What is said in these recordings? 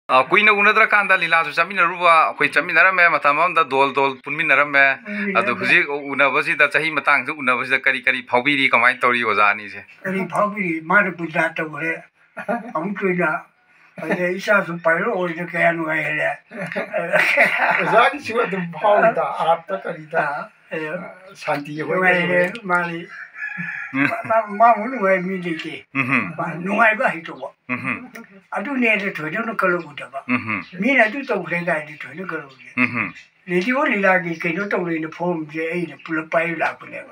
kuina unadra kanda lila su chamina ruwa koi chamina rame matamam da dol punmin rame adu huji unabasi da chahi matang su unabasi da kari phawbiri kamai tori ozani se kari phawbiri mar buda to re amtuina ade isa su pairo o de kaya nu hele ozani su adum phawda aapta kari da shanti ho mari ma mu nu mi dike ba nu ngai ba hito ba adu ne de to no kalo buda ba mi na du to kre ga di to no kalo buda radio lila ki ke no to le no phom je ai ne pula pai la ko le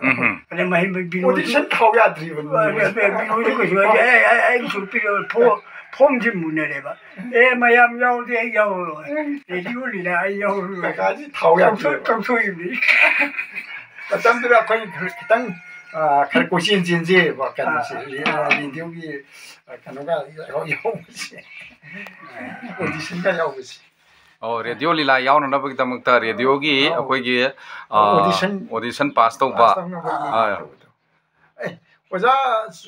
ade mai bi no audition thau ya dri ba bi no ko jo ai su pi phom je mu ne le ba ma yam yao de yao lo radio lila ai yao lo ka ji thau ya to so yi ni tam dra khoi kitang khar ko chin je ba kan se radio ki kano ga yao se audition ka yao se radio lila yaw na nabag tamagta radio gi akoi gi audition pass to ba oja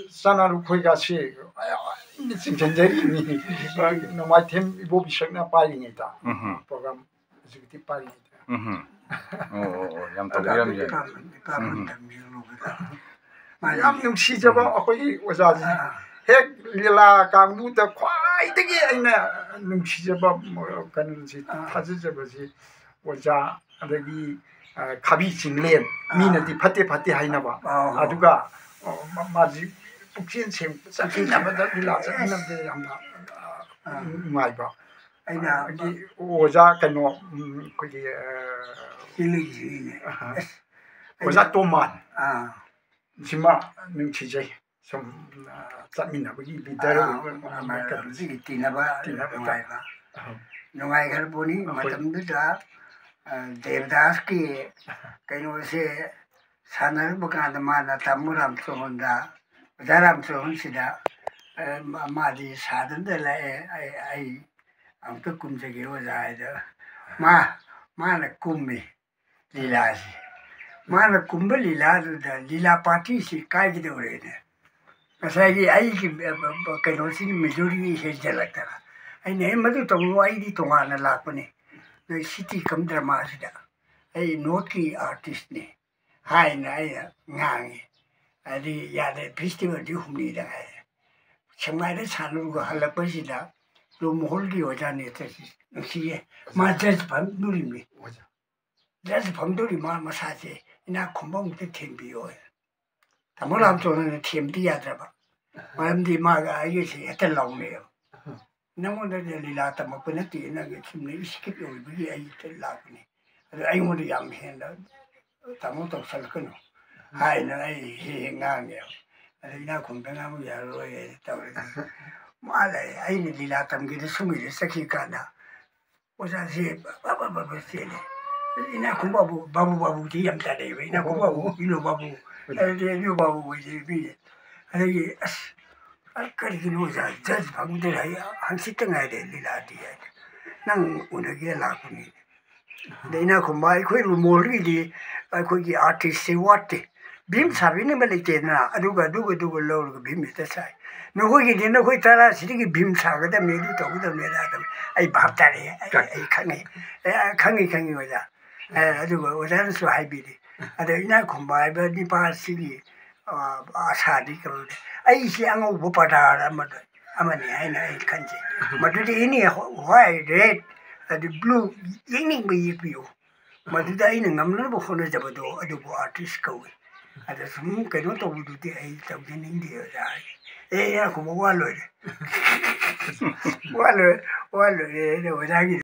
sana lu khoi ga se ni sinjeri ni no mai them ibo bishak na pali ni ta program executive pali ni yam to biram je yam nung si jaba akoi oja ji hek lila kangbu ta khwai dagi aina nung si jaba kan si thaji jaba si oja adagi khabi chinglen mi na di phate haina ba aduga maji pukchen sem sakin na ba lila sa nam de yam ngai ba aina gi oja kano ko gi ili oja toman sima nung chi jai som chamina bagi leader ma ka ji tinaba ngai ba ngai khar boni matam da devdas ki kaino se sanar bukan mana tamuram sonda daram son sida ma di sadan da la ai am to kum se ge wa da ma na kummi lila si ma na kumba lila da lila party si kai gi do re ne asai ai ki kaino si majority he jalata ai ne madu to ai di to ma na la ko ne city kam drama sida ai noti artist ne hai na ai ngang adi ya de festival di humni da ai chamai de chanu go hala pa sida lo mohol gi oja ne te si ma judge pam nuri mi judge pam duri ma sa je ina khombong te thembi yo tamolam to ne thembi ya da ba mam di ma ga ai se eta long ne namo da lila ta ma puna ti na ge chimne iskip yo bi ai te la ni ai mo di yam hen da ta mo to sal ko no hai na ai he nga ne ai na khom da na mo ya ro ye ta re ma la ai ni lila tam ge su mi sa ki ka na o sa se ba se ne ina khom babu ti yam ta de ina khom babu ilo babu ai de ilo babu je bi ai kari no ja judge bang de ai han sit ngai de lila di ai nang una ge la ku ni de na ko mai khoi lu mol ri di ai khoi gi artist se wat bim sa bi ni ma le te na adu ga lo ga bim ta sai no khoi gi de na khoi ta la si gi bim sa ga da me du to da me da ai ba ta re ai khang ngi wa ja adu ga wa da su hai bi di adu ina ko mai ba ni pa si gi asadi ko ai si ang ubo pada amani ai na ai kanje madu de ini white red the blue ying bi yu madu da ini ngamna bo khono jabado adu bo artist ko ada sum ke no to budu de ai ta jin indi ya ya ko wa lo de wa lo de wa da gi